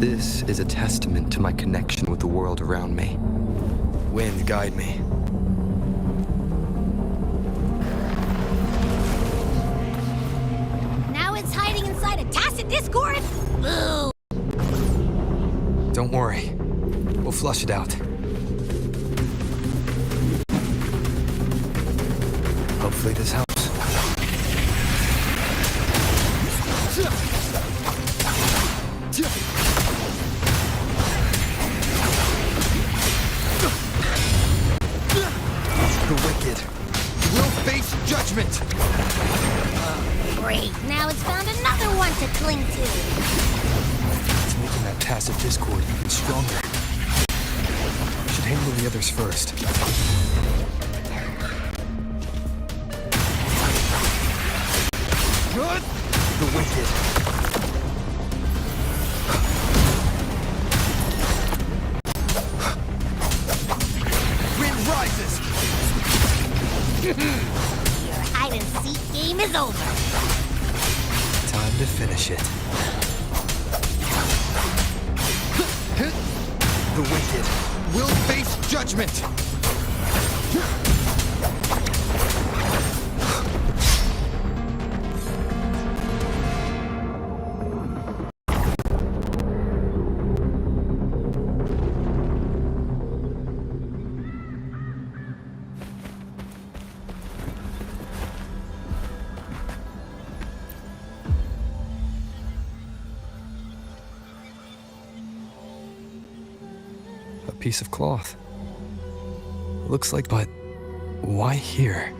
This is a testament to my connection with the world around me. Wind, guide me. Now it's hiding inside a tacit discord? Boo! Don't worry. We'll flush it out. Hopefully this helps. The wicked will face judgment! Great, now it's found another one to cling to. It's making that passive discord even stronger. We should handle the others first. Good! The wicked. Wind rises! Your hide-and-seek game is over. Time to finish it. The wicked will face judgment! Piece of cloth. Looks like, but why here?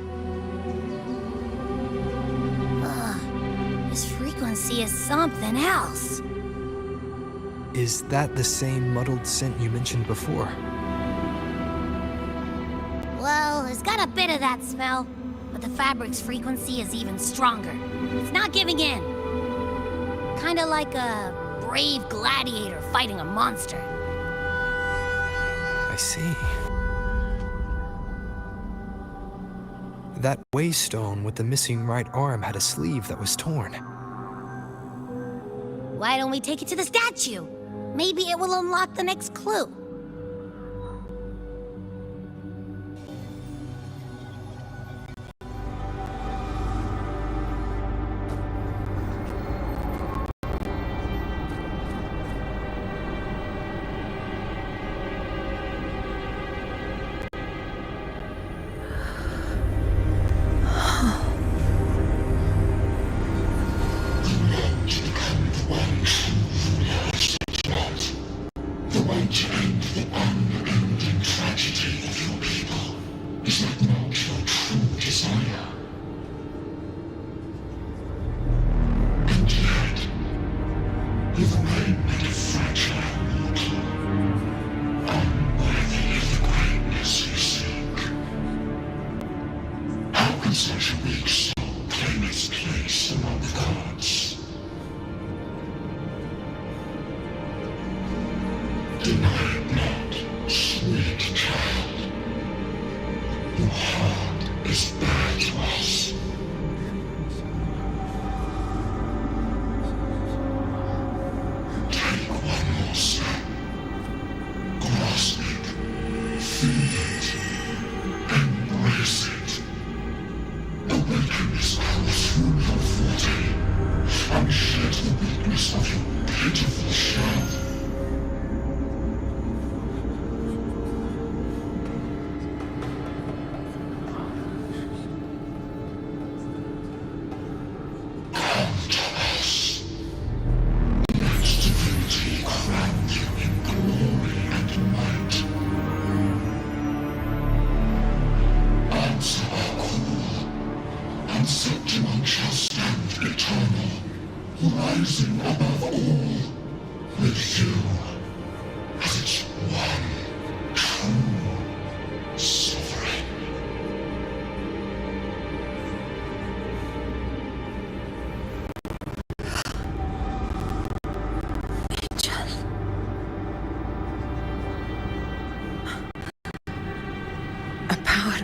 This frequency is something else. Is that the same muddled scent you mentioned before? Well, there's got a bit of that smell, but the fabric's frequency is even stronger. It's not giving in. Kinda like a brave gladiator fighting a monster. I see. That waystone with the missing right arm had a sleeve that was torn. Why don't we take it to the statue? Maybe it will unlock the next clue.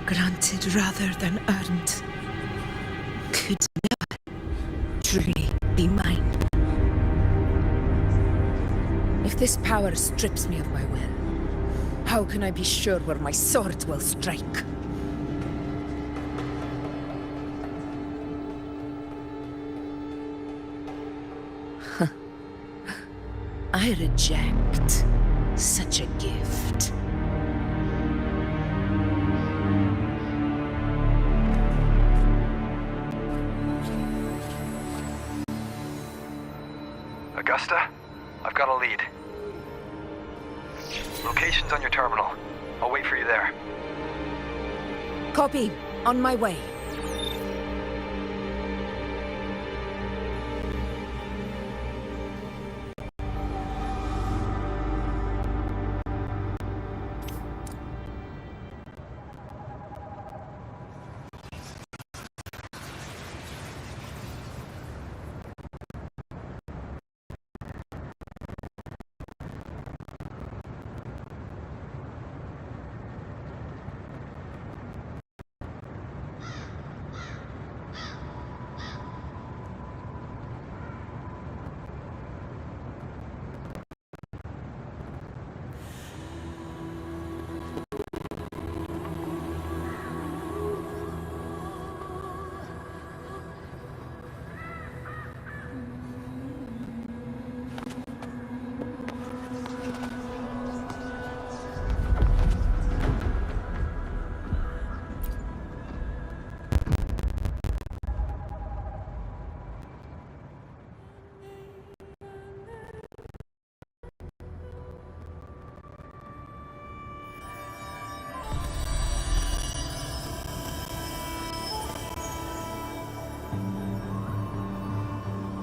Granted rather than earned, could never truly be mine. If This power strips me of my will. How can I be sure where my sword will strike? I reject such a gift. Augusta, I've got a lead. Location's on your terminal. I'll wait for you there. Copy. On my way.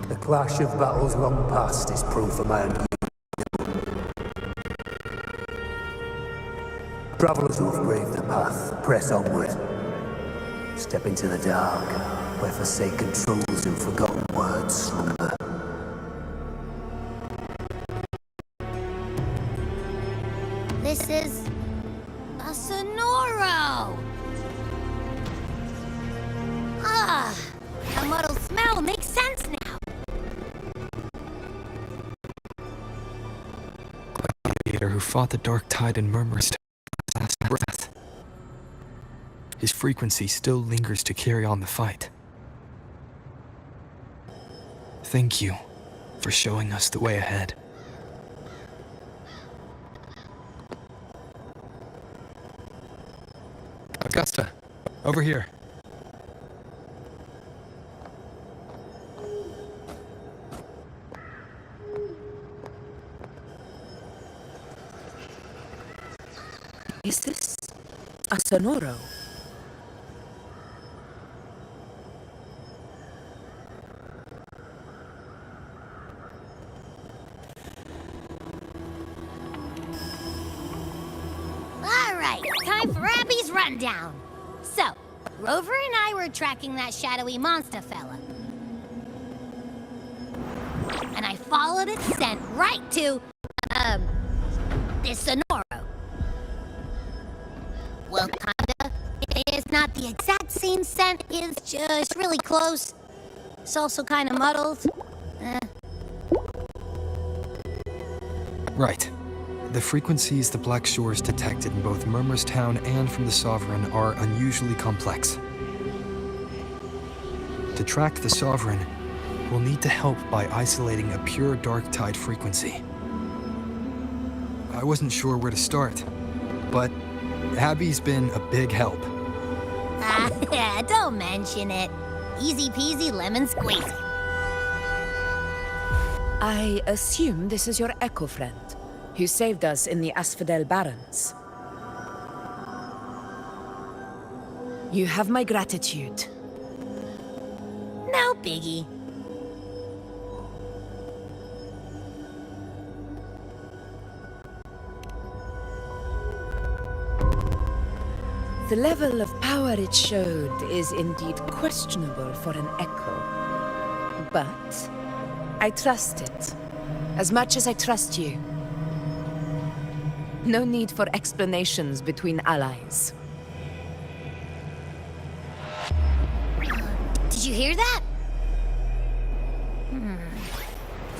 The clash of battles long past is proof of my own. Travellers who have braved the path, press onward. Step into the dark, where forsaken truths and forgotten words slumber. This is a Sonoro! Ah, the muddled smell makes sense now. Who fought the dark tide and murmurs to his last breath. His frequency still lingers to carry on the fight. Thank you for showing us the way ahead. Augusta, over here. Is this a Sonoro? All right, time for Abby's rundown. So, Rover and I were tracking that shadowy monster fella. And I followed its scent right to, this Sonoro. Well, kinda. It's not the exact same scent, it's just really close. It's also kinda muddled. Right. The frequencies the Black Shores detected in both Murmurstown and from the Sovereign are unusually complex. To track the Sovereign, we'll need to help by isolating a pure dark tide frequency. I wasn't sure where to start, but Abby's been a big help. Don't mention it. Easy peasy lemon squeezy. I assume this is your echo friend, who saved us in the Asphodel Barrens. You have my gratitude. No biggie. The level of power it showed is indeed questionable for an echo. But I trust it, as much as I trust you. No need for explanations between allies. Did you hear that?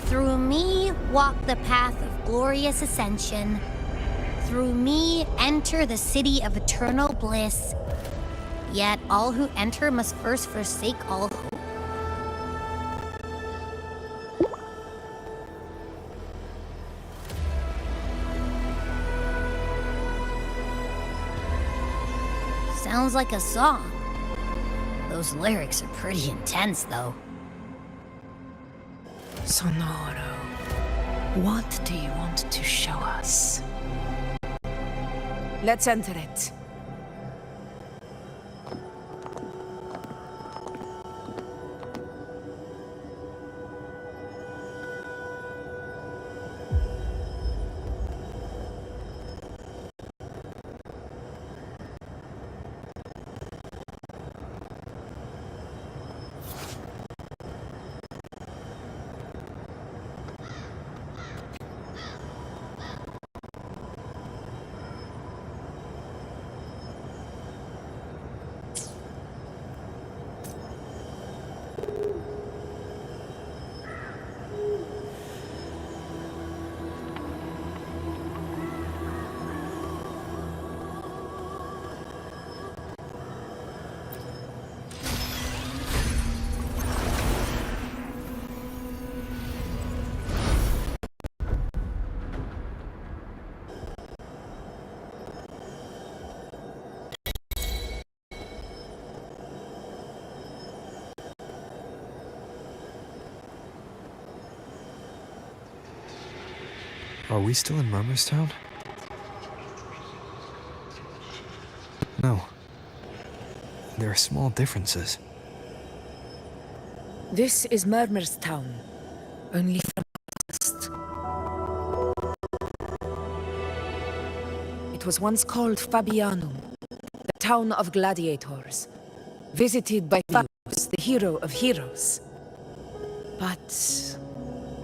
Through me walk the path of glorious ascension. Through me enter the city of eternal bliss. Yet all who enter must first forsake all hope. Sounds like a song. Those lyrics are pretty intense, though. Sonoro, what do you want to show us? Let's enter it. Are we still in Murmurstown? No. There are small differences. This is Murmurstown, only from the past. It was once called Fabianum, the town of gladiators, visited by Fabius, the hero of heroes. But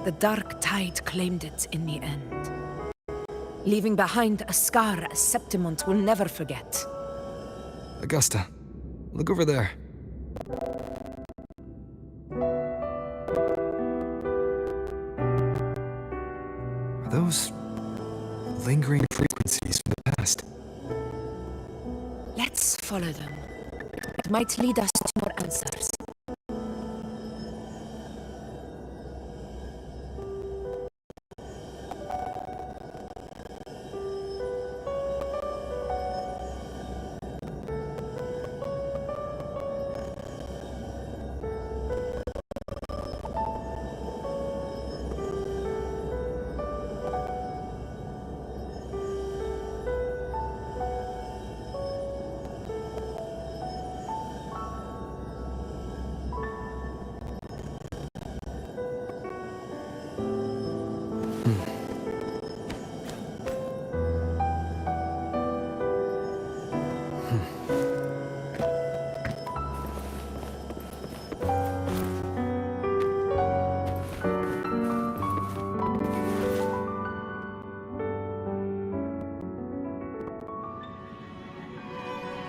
the dark tide claimed it in the end, leaving behind a scar Septimont will never forget. Augusta, look over there. Are those lingering frequencies from the past? Let's follow them. It might lead us to more answers.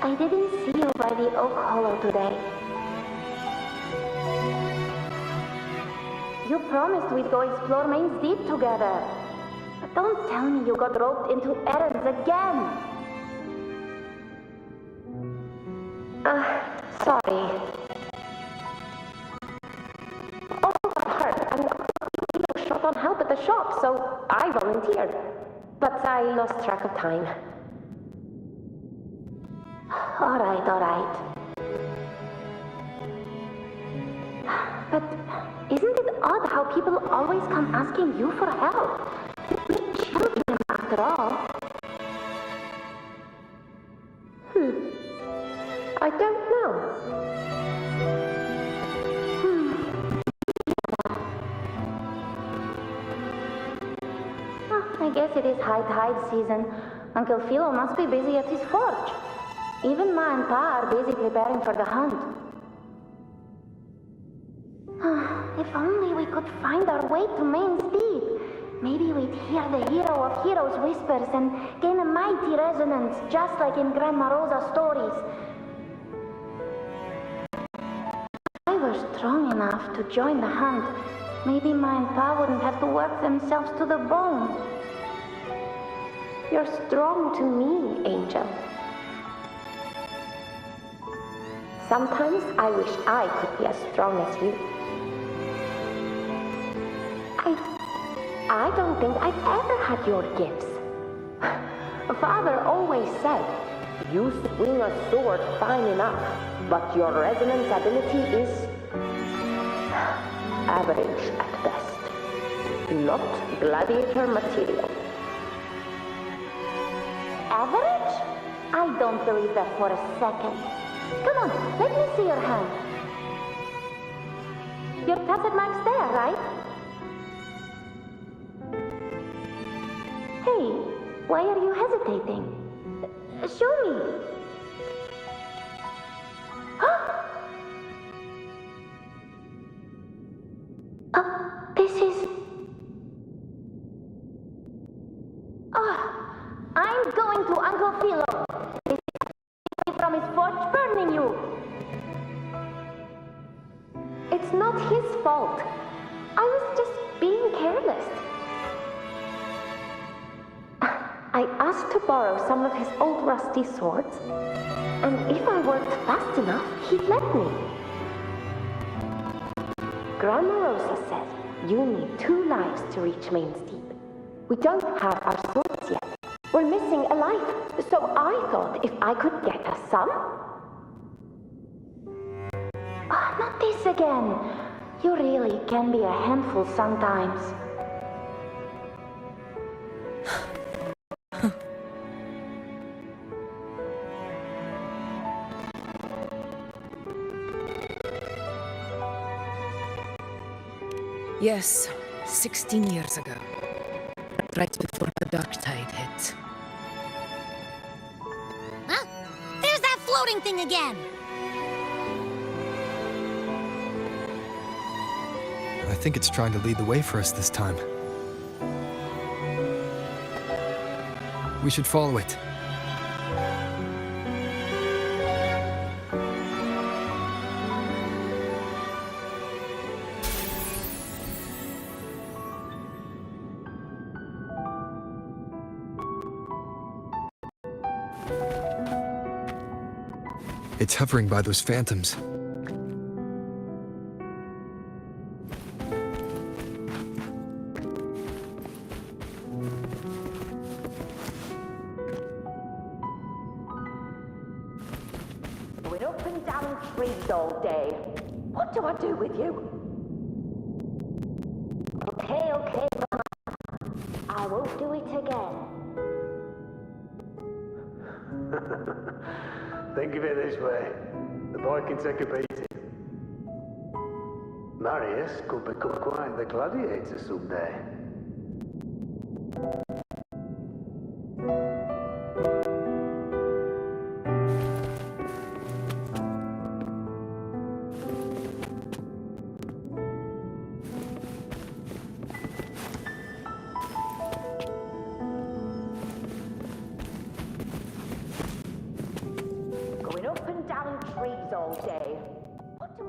I didn't see you by the Oak Hollow today. You promised we'd go explore Main's Deep together. But don't tell me you got roped into errands again. Sorry. Oh, got hurt and you shot on help at the shop, so I volunteered. But I lost track of time. All right. But isn't it odd how people always come asking you for help? We're children, after all. I don't know. I guess it is high tide season. Uncle Philo must be busy at his forge. Even Ma and Pa are busy preparing for the hunt. If only we could find our way to Main's Deep. Maybe we'd hear the hero of heroes whispers and gain a mighty resonance, just like in Grandma Rosa's stories. If I were strong enough to join the hunt, maybe Ma and Pa wouldn't have to work themselves to the bone. You're strong to me, Angel. Sometimes I wish I could be as strong as you. I don't think I've ever had your gifts. Father always said, you swing a sword fine enough, but your resonance ability is average at best. Not gladiator material. Average? I don't believe that for a second. Come on, let me see your hand. Your tacit mark's there, right? Hey, why are you hesitating? Show me. This is... I'm going to Uncle Philo. This is from his forge burning you. It's not his fault. I was just being careless. I asked to borrow some of his old rusty swords, and if I worked fast enough, he'd let me. Grandma Rosa said you need 2 lives to reach Main's Deep. We don't have our swords yet. We're missing a life, so I thought if I could get us some... Not this again. You really can be a handful sometimes. Yes, 16 years ago. Right before the dark tide hit. Huh? There's that floating thing again! I think it's trying to lead the way for us this time. We should follow it. It's hovering by those phantoms. We're up and down trees all day. What do I do with you? Okay, Mama. I won't do it again. Think of it this way. The boy can take a beating. Marius could become quite the gladiator someday. Going up and down trees all day. What do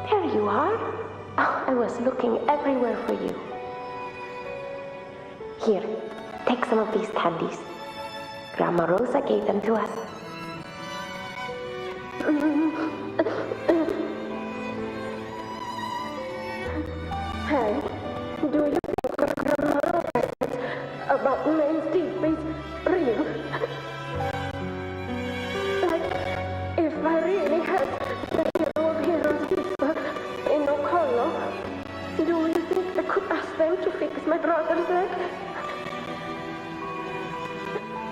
There you are. Oh, I was looking everywhere for you. Here, take some of these candies. Grandma Rosa gave them to us. Hey, do you think what Grandma Rosa said about Main's Deep is real? Like, if I really had the hero of heroes whisper in Ocolo, do you think I could ask them to fix my brother's leg?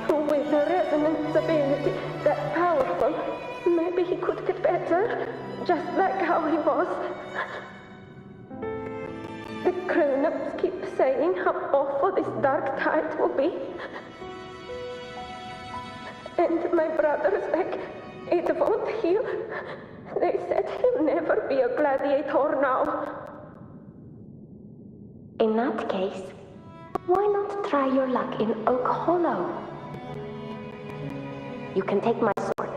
With a resonance ability that powerful, maybe he could get better, just like how he was. The grown-ups keep saying how awful this dark tide will be. And my brother's leg, it won't heal. They said he'll never be a gladiator now. In that case, why not try your luck in Oak Hollow? You can take my sword.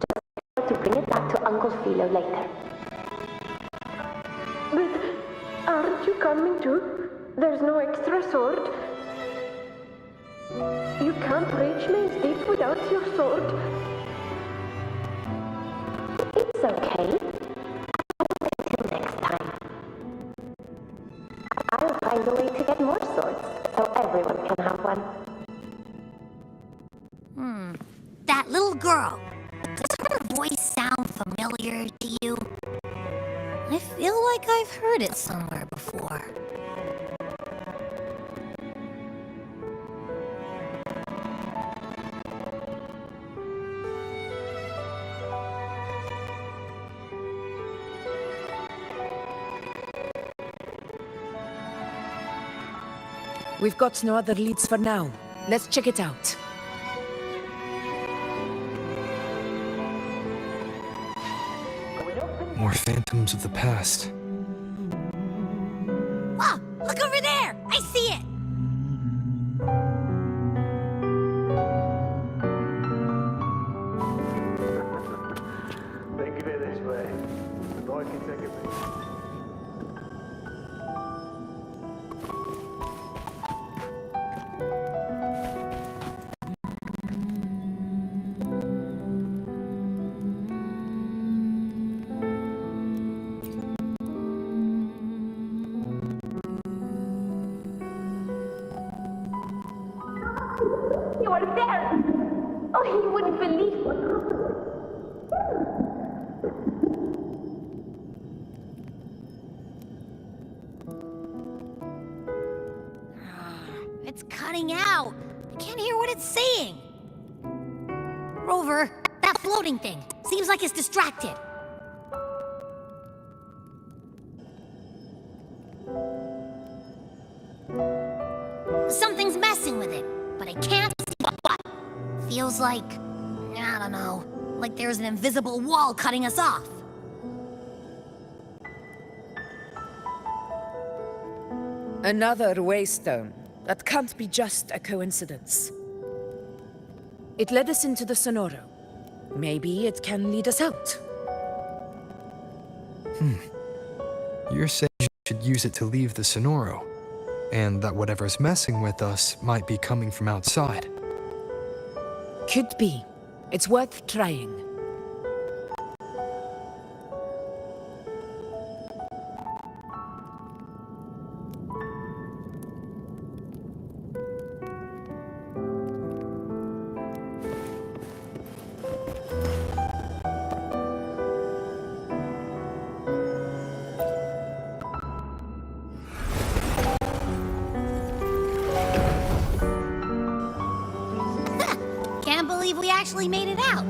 Just remember to bring it back to Uncle Philo later. But aren't you coming too? There's no extra sword. You can't reach Main's Deep without your sword. It's okay. Until next time. I'll find a way to get more swords, so everyone can have one. That little girl. Does her voice sound familiar to you? I feel like I've heard it somewhere before. We've got no other leads for now. Let's check it out. More phantoms of the past. Oh, look over there! I see it! Think of it this way. The boy can take a picture. You are there! Oh, you wouldn't believe what happened. It's cutting out. I can't hear what it's saying. Rover, that floating thing. Seems like it's distracted. Something's messing with it, but I can't see what. Feels like, I don't know, like there's an invisible wall cutting us off. Another waystone. That can't be just a coincidence. It led us into the Sonoro. Maybe it can lead us out. You're saying you should use it to leave the Sonoro, and that whatever's messing with us might be coming from outside. Could be. It's worth trying. Can't believe we actually made it out.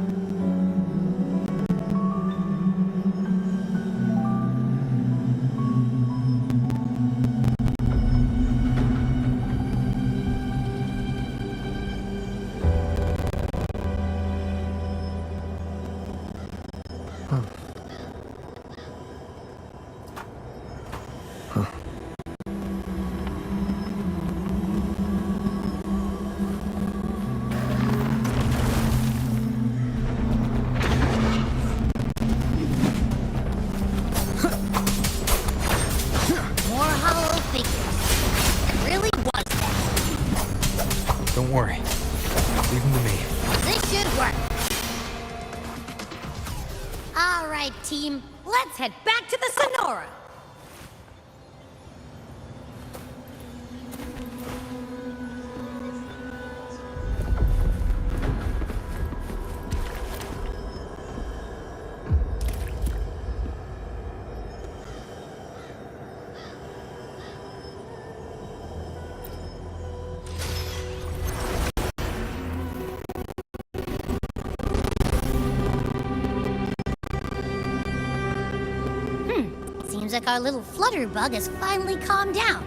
More hollow figures. It really was that. Don't worry. Leave them to me. This should work. All right, team. Let's head back to the Sonora. Seems like our little flutterbug has finally calmed down.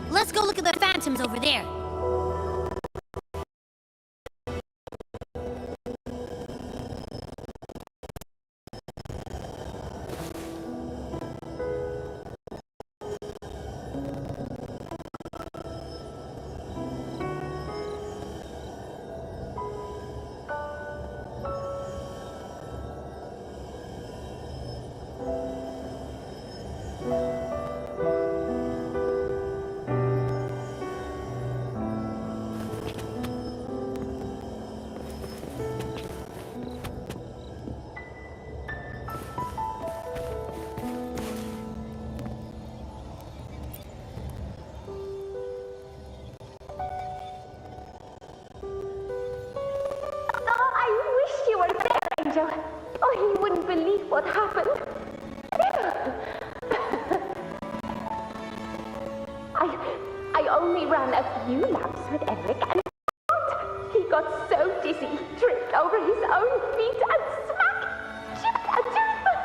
Let's go look at the phantoms over there. what happened. I only ran a few laps with Eric and he got so dizzy, he tripped over his own feet and smack! Chipped a tooth!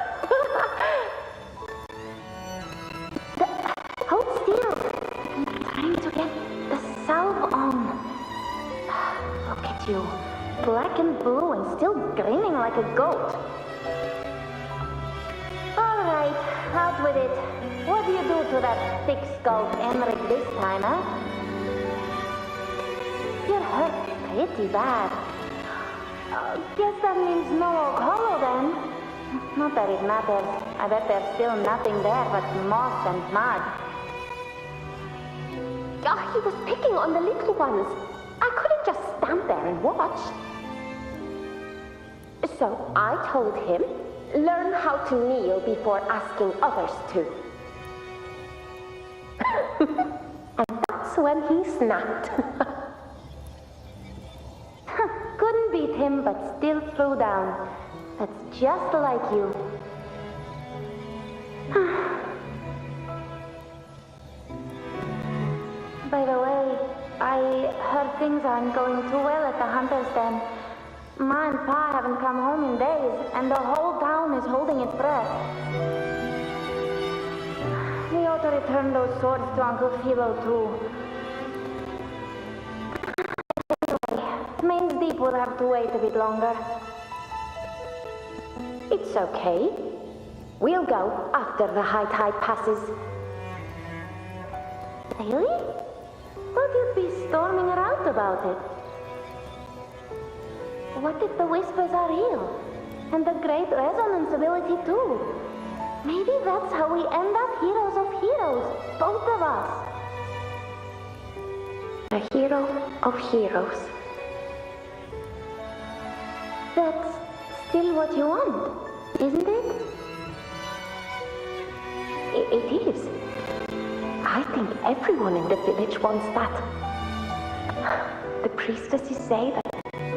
Hold still. I'm trying to get the salve on. Look at you. Black and blue and still grinning like a goat. Alright, out with it. What do you do to that thick-skulled Emmerich this time, huh? You're hurt pretty bad. Guess that means no oak hollow then. Not that it matters. I bet there's still nothing there but moss and mud. He was picking on the little ones. I couldn't just stand there and watch. So I told him, learn how to kneel before asking others to. And that's when he snapped. Couldn't beat him, but still threw down. That's just like you. By the way, I heard things aren't going too well at the Hunter's Den. Ma and Pa haven't come home in days, and the whole town is holding its breath. We ought to return those swords to Uncle Philo, too. Anyway, Main's Deep will have to wait a bit longer. It's okay. We'll go after the high tide passes. Really? Thought you'd be storming around about it. What if the whispers are real? And the great resonance ability too? Maybe that's how we end up heroes of heroes, both of us. A hero of heroes. That's still what you want, isn't it? It is. I think everyone in the village wants that. The priestesses say that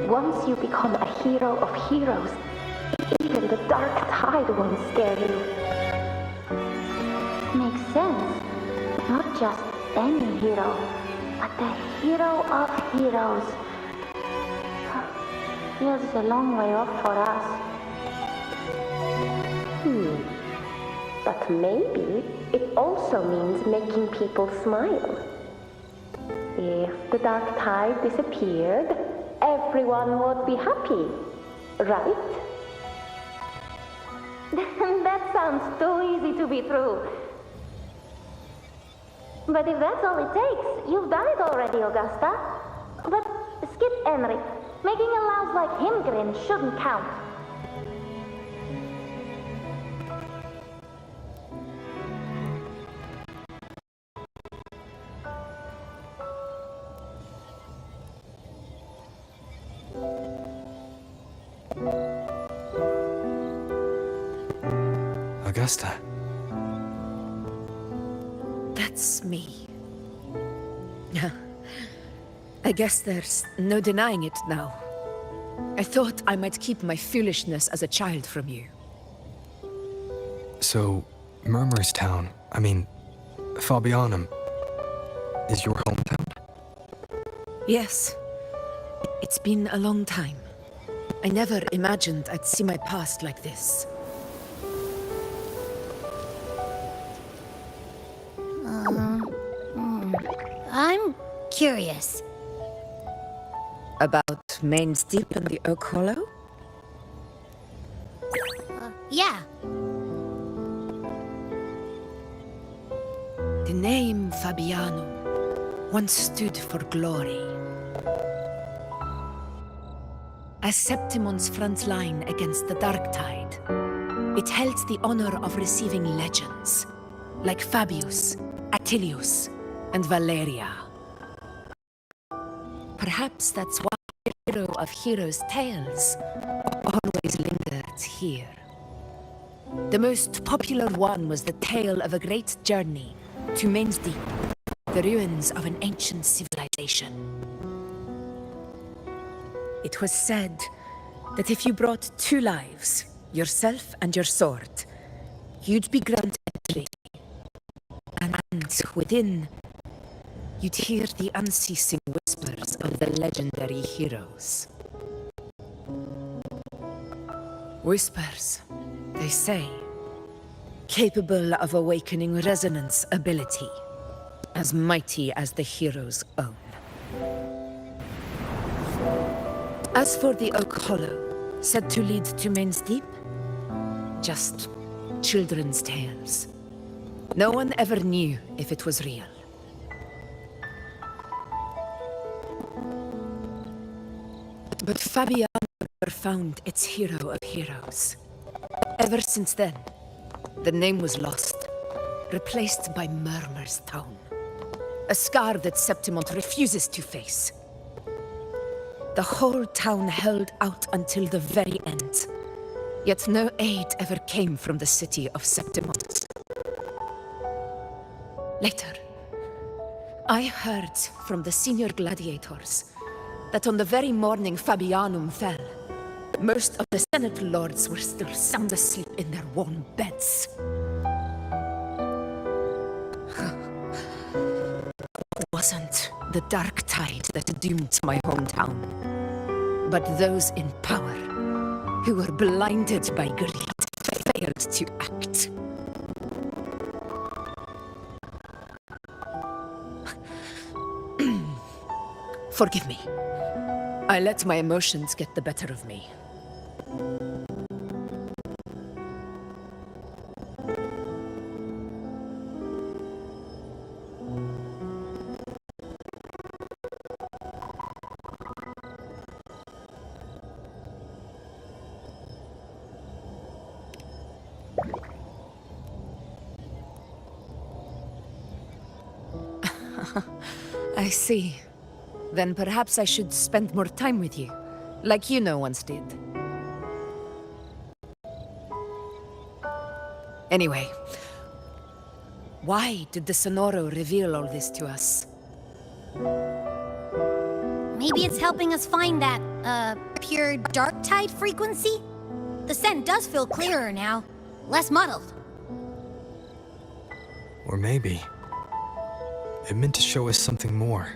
once you become a hero of heroes, even the dark tide won't scare you. Makes sense. Not just any hero, but the hero of heroes. Feels a long way off for us. But maybe it also means making people smile. If the dark tide disappeared, everyone would be happy, right? That sounds too easy to be true. But if that's all it takes, you've done it already, Augusta. But skip Emmerich. Making a louse like him grin shouldn't count. Augusta. That's me. I guess there's no denying it now. I thought I might keep my foolishness as a child from you. So, Murmurstown, Fabianum, is your hometown? Yes. It's been a long time. I never imagined I'd see my past like this. I'm curious. About Main's Deep and the Oak Hollow? Yeah. The name Fabianum once stood for glory. As Septimon's front line against the dark tide, it held the honor of receiving legends, like Fabius, Attilius, and Valeria. Perhaps that's why the hero of heroes' tales always lingered here. The most popular one was the tale of a great journey to Main's Deep, the ruins of an ancient civilization. It was said that if you brought 2 lives, yourself and your sword, you'd be granted entry. And within, you'd hear the unceasing whispers of the legendary heroes. Whispers, they say, capable of awakening resonance ability, as mighty as the hero's own. As for the Oak Hollow, said to lead to Main's Deep, just children's tales. No one ever knew if it was real. But Fabiano never found its hero of heroes. Ever since then, the name was lost, replaced by Murmur's Town. A scar that Septimont refuses to face. The whole town held out until the very end, yet no aid ever came from the city of Septimont. Later, I heard from the senior gladiators that on the very morning Fabianum fell, most of the Senate lords were still sound asleep in their warm beds. It wasn't the dark tide that doomed my hometown, but those in power who were blinded by greed failed to act. Forgive me. I let my emotions get the better of me. I see. Then perhaps I should spend more time with you, like you once did. Anyway, why did the Sonoro reveal all this to us? Maybe it's helping us find that, pure dark tide frequency? The scent does feel clearer now, less muddled. Or maybe it meant to show us something more.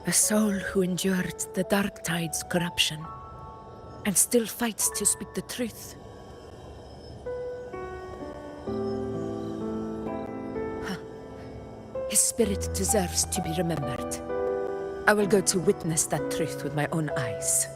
A soul who endured the dark tide's corruption and still fights to speak the truth. His spirit deserves to be remembered. I will go to witness that truth with my own eyes.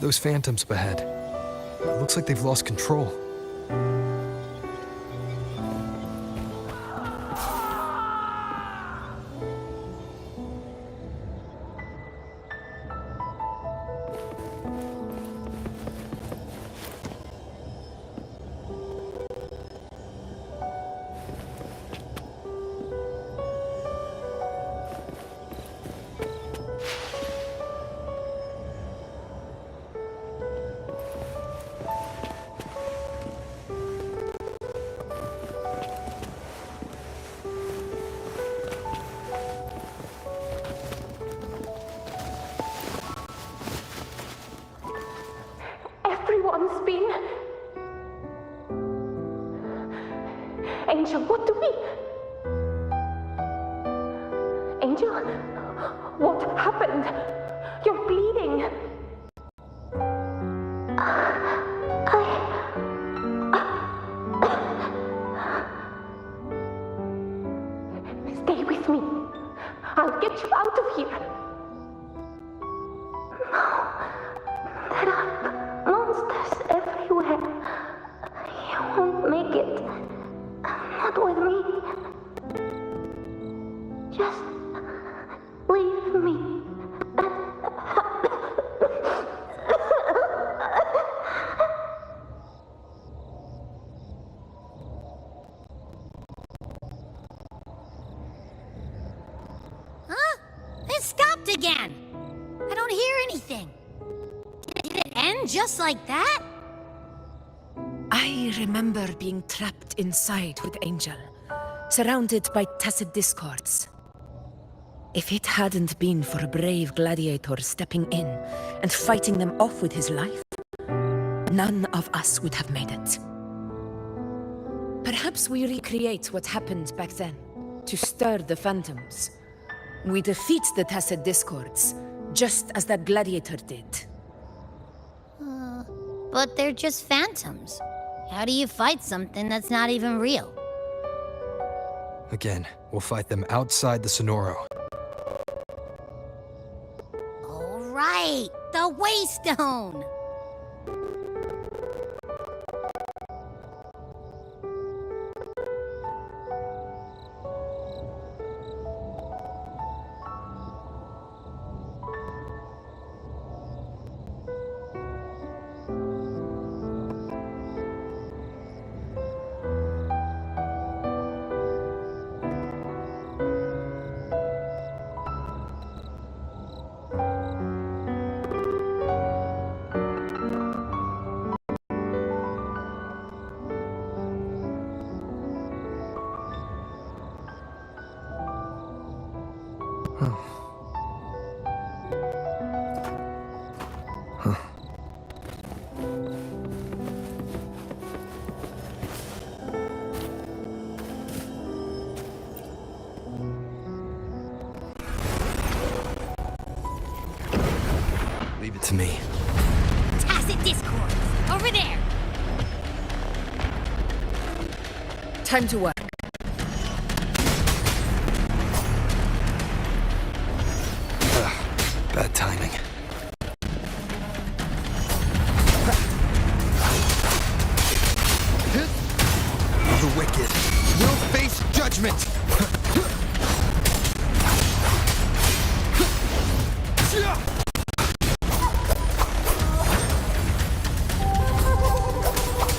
Those phantoms up ahead. It looks like they've lost control. Angel, what do we... Angel? What happened? You're bleeding. Stay with me. I'll get you out of here. No. There are monsters everywhere. You won't make it. Not with me. Just leave me. Huh? It stopped again. I don't hear anything. Did it end just like that? I remember being trapped inside with Angel, surrounded by tacit discords. If it hadn't been for a brave gladiator stepping in and fighting them off with his life, none of us would have made it. Perhaps we recreate what happened back then, to stir the phantoms. We defeat the tacit discords, just as that gladiator did. But they're just phantoms. How do you fight something that's not even real? Again, we'll fight them outside the Sonoro. All right, the Waystone. Leave it to me. Tacit discord. Over there. Time to work. Bad timing. The wicked will face judgment!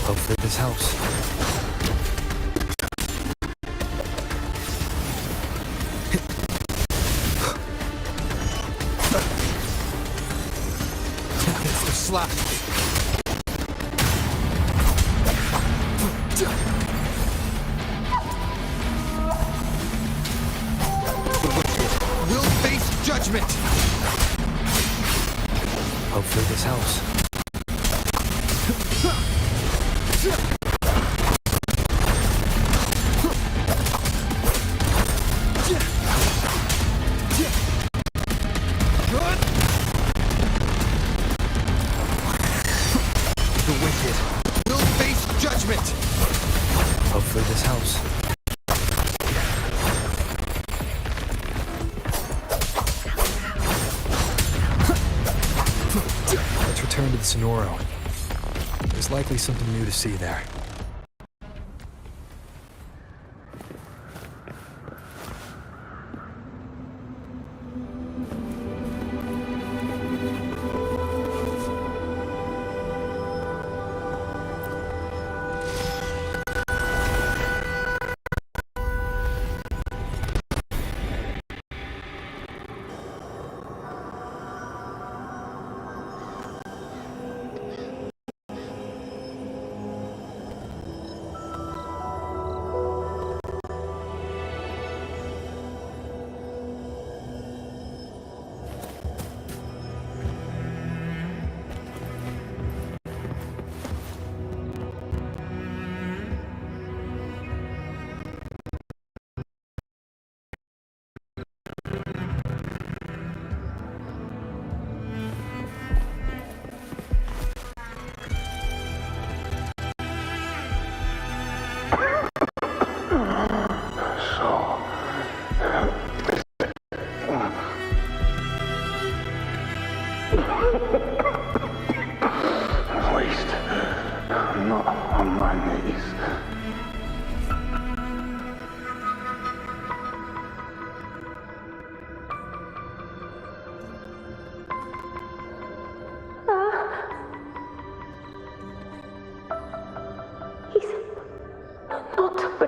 Hopefully this helps. It's the slap. Will face judgment. Hopefully this helps. The wicked will face judgment. Hopefully this helps. Let's return to the Sonoro. There's likely something new to see there.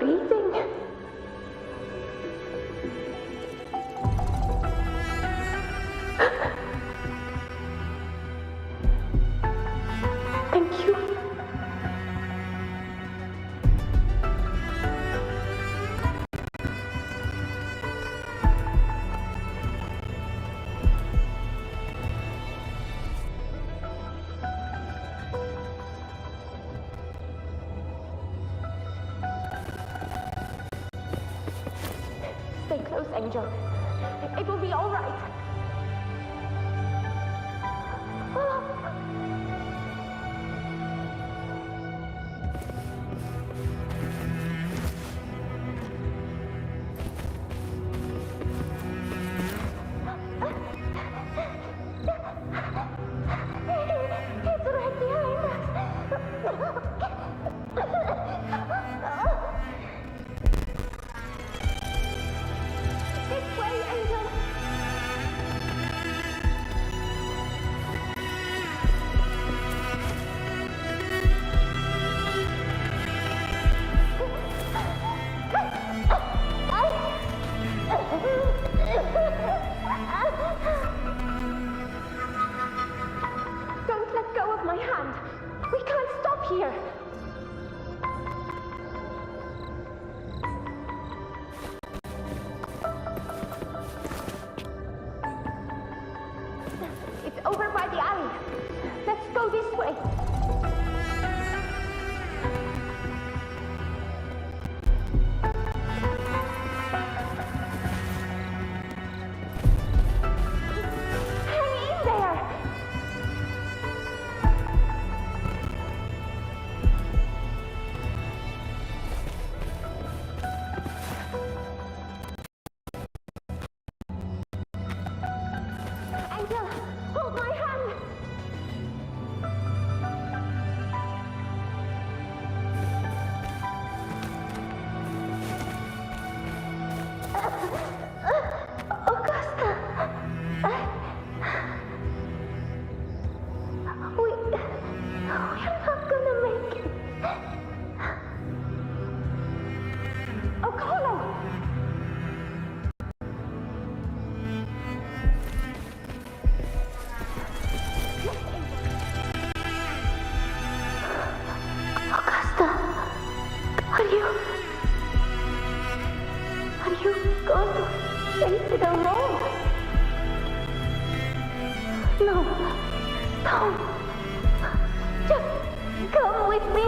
breathing. Thank you. Stay close, Angel. It will be all right. It's right behind us. This way, Angel. Don't let go of my hand. We can't stop here. It's over by the alley. Let's go this way. Hang in there. Angel, hold my hand. Augusta. We're not gonna make it. Oh, Colo! Augusta, are you going to face it alone? No, Tom, just come with me.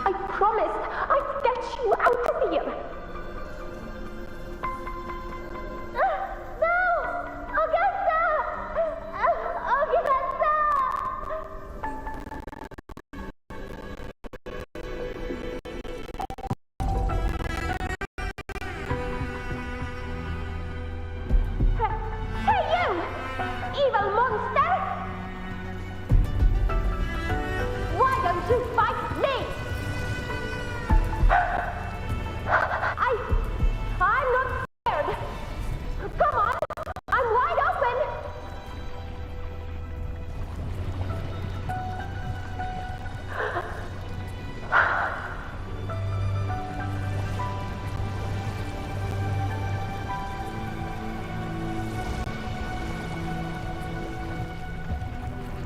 I promised I'd get you out of here. No, Augusta! Augusta! Hey, you! Evil monster! Why don't you fight me? I'm not scared. Come on, I'm wide open.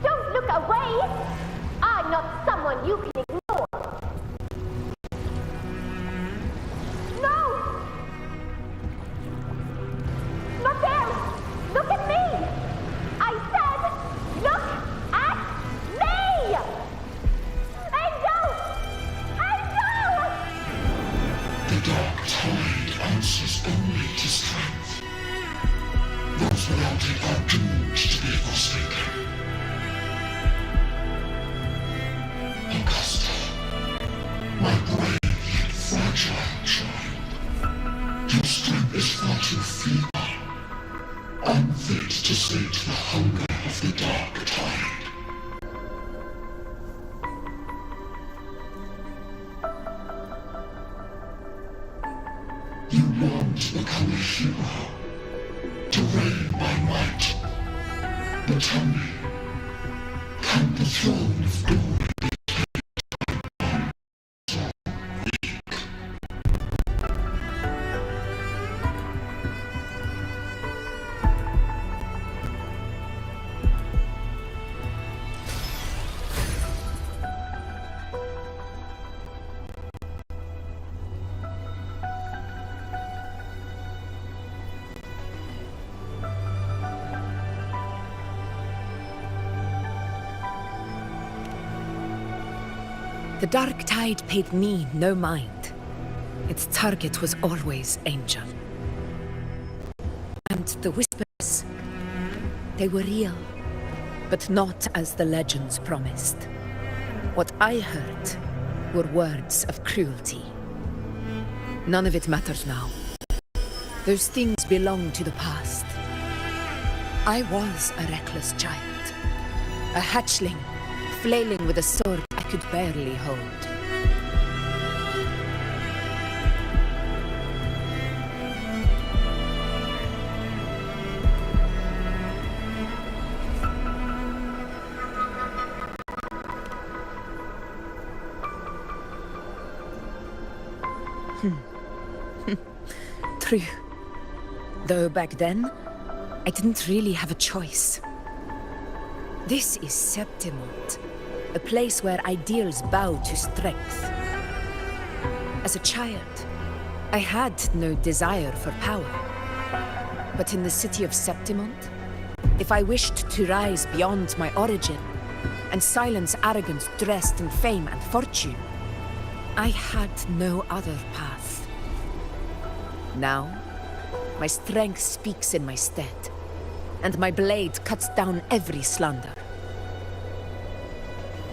Don't look away. I'm not someone you can ignore. No! Not there! Look at me! I said, look at me! Angel! Angel! The dark tide answers only to strength. Those without it are doomed to be forsaken. Augusta, my brave yet fragile child, your strength is far too feeble, unfit to sate the hunger of the dark tide. You long to become a hero, to reign by might. But tell me, can the throne of glory be taken by one song? The dark tide paid me no mind. Its target was always Angel. And the whispers, they were real, but not as the legends promised. What I heard were words of cruelty. None of it matters now. Those things belong to the past. I was a reckless child, a hatchling, flailing with a sword I could barely hold. True. Though back then, I didn't really have a choice. This is Septimont, a place where ideals bow to strength. As a child, I had no desire for power. But in the city of Septimont, if I wished to rise beyond my origin and silence arrogance dressed in fame and fortune, I had no other path. Now, my strength speaks in my stead, and my blade cuts down every slander.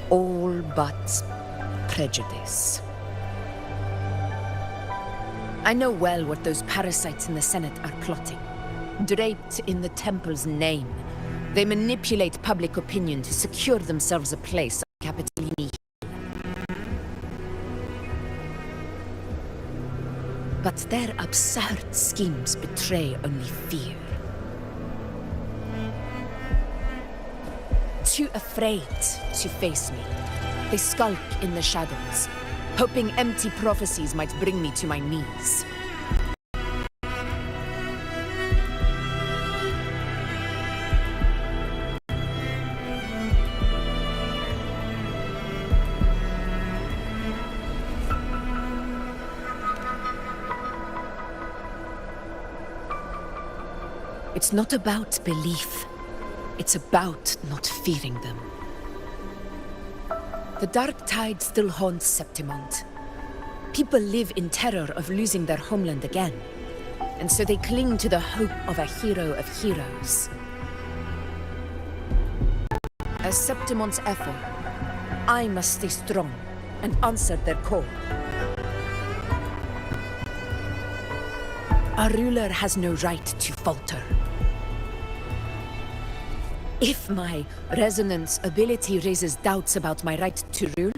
All but prejudice. I know well what those parasites in the Senate are plotting. Draped in the temple's name, they manipulate public opinion to secure themselves a place on Capitolini. But their absurd schemes betray only fear. Too afraid to face me, they skulk in the shadows, hoping empty prophecies might bring me to my knees. It's not about belief. It's about not fearing them. The dark tide still haunts Septimont. People live in terror of losing their homeland again, and so they cling to the hope of a hero of heroes. As Septimont's echo, I must stay strong and answer their call. Our ruler has no right to falter. If my resonance ability raises doubts about my right to rule,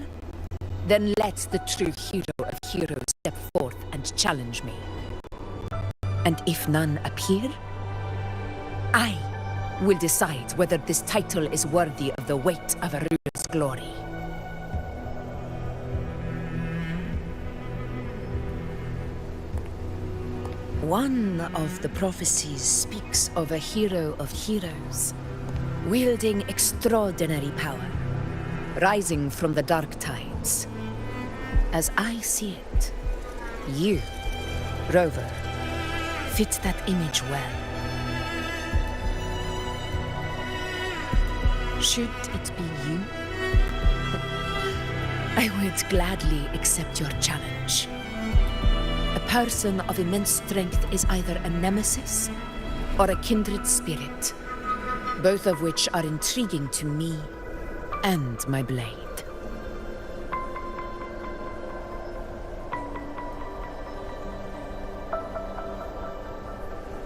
then let the true hero of heroes step forth and challenge me. And if none appear, I will decide whether this title is worthy of the weight of a ruler's glory. One of the prophecies speaks of a hero of heroes, wielding extraordinary power, rising from the dark tides. As I see it, you, Rover, fit that image well. Should it be you, I would gladly accept your challenge. A person of immense strength is either a nemesis or a kindred spirit, both of which are intriguing to me and my blade.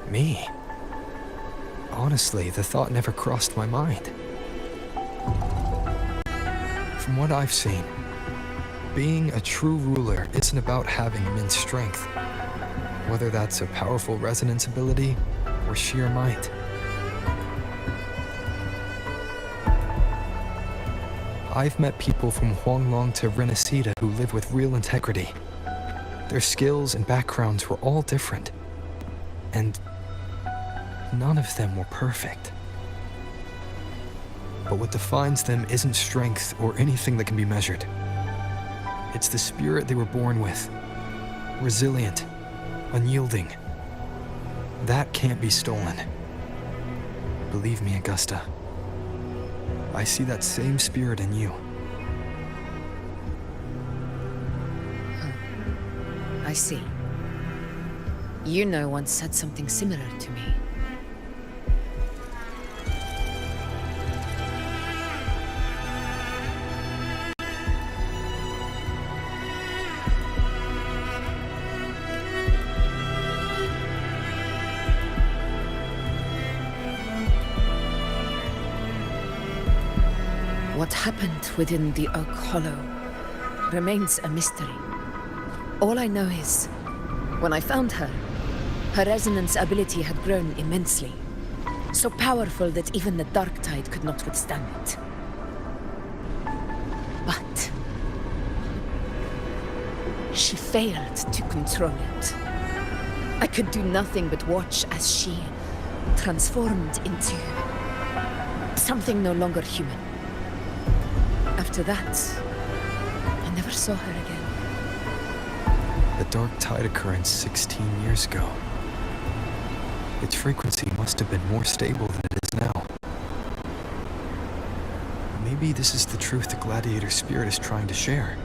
Me? Honestly, the thought never crossed my mind. From what I've seen, being a true ruler isn't about having immense strength, whether that's a powerful resonance ability or sheer might. I've met people from Huanglong to Renacida who live with real integrity. Their skills and backgrounds were all different, and none of them were perfect. But what defines them isn't strength or anything that can be measured. It's the spirit they were born with. Resilient, unyielding. That can't be stolen. Believe me, Augusta. I see that same spirit in you. I see. You know once said something similar to me. What happened within the Oak Hollow remains a mystery. All I know is, when I found her, her resonance ability had grown immensely. So powerful that even the Dark Tide could not withstand it. But she failed to control it. I could do nothing but watch as she transformed into something no longer human. After that, I never saw her again. The Dark Tide occurrence 16 years ago. Its frequency must have been more stable than it is now. Maybe this is the truth the Gladiator spirit is trying to share.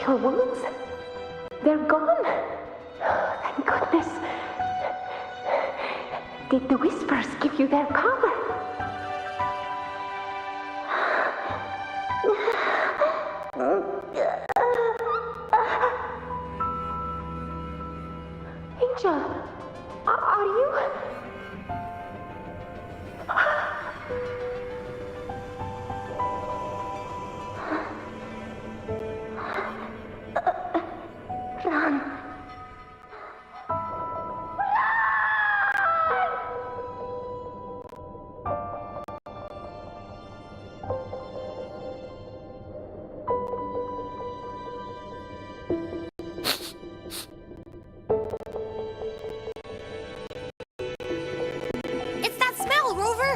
Your wounds? They're gone. Thank goodness. Did the whispers give you their cover? Angel, are you? Run. It's that smell, Rover!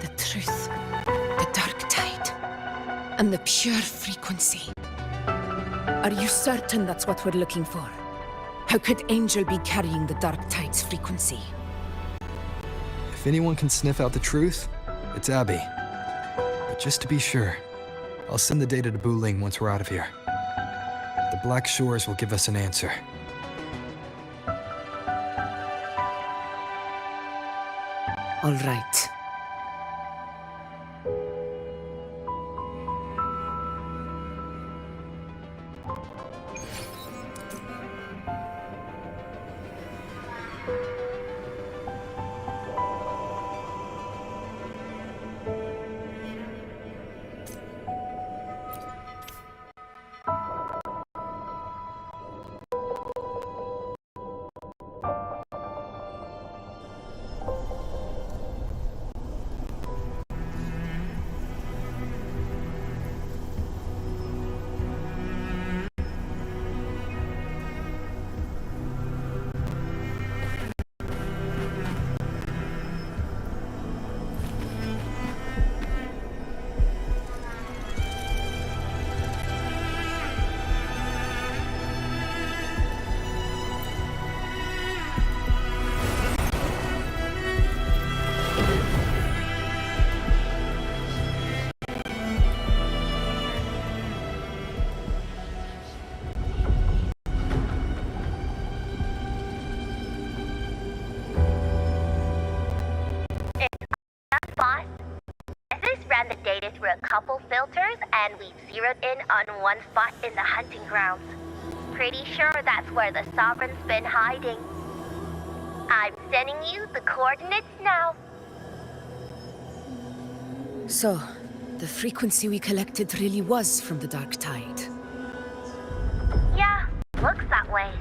The truth, the Dark Tide, and the pure frequency. Are you certain that's what we're looking for? How could Angel be carrying the Dark Tide's frequency? If anyone can sniff out the truth, it's Abby. But just to be sure, I'll send the data to Buling once we're out of here. The Black Shores will give us an answer. All right. ran the data through a couple filters and we zeroed in on one spot in the hunting grounds. Pretty sure that's where the Sovereign's been hiding. I'm sending you the coordinates now. So, the frequency we collected really was from the Dark Tide. Yeah, looks that way.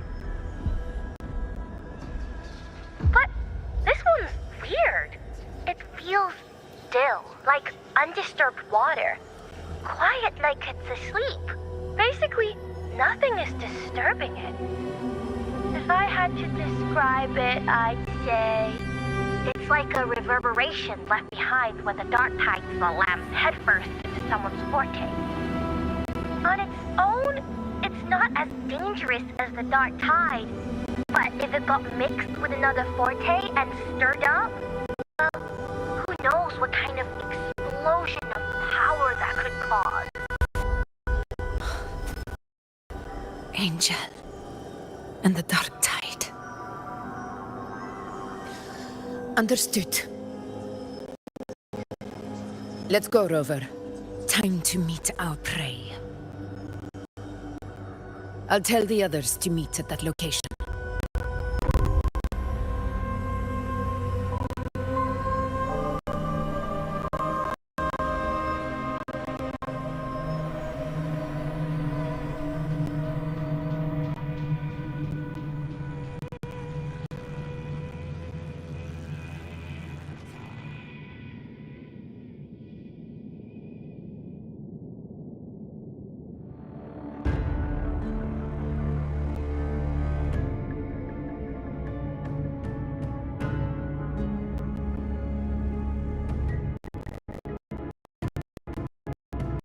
But this one's weird. It feels still, like undisturbed water. Quiet like it's asleep. Basically, nothing is disturbing it. If I had to describe it, I'd say it's like a reverberation left behind when the dark tide slams headfirst into someone's forte. On its own, it's not as dangerous as the dark tide, but if it got mixed with another forte and stirred up, well, who knows what kind of explosion of power that could cause. Angel and the Dark Tide. Understood. Let's go, Rover. Time to meet our prey. I'll tell the others to meet at that location.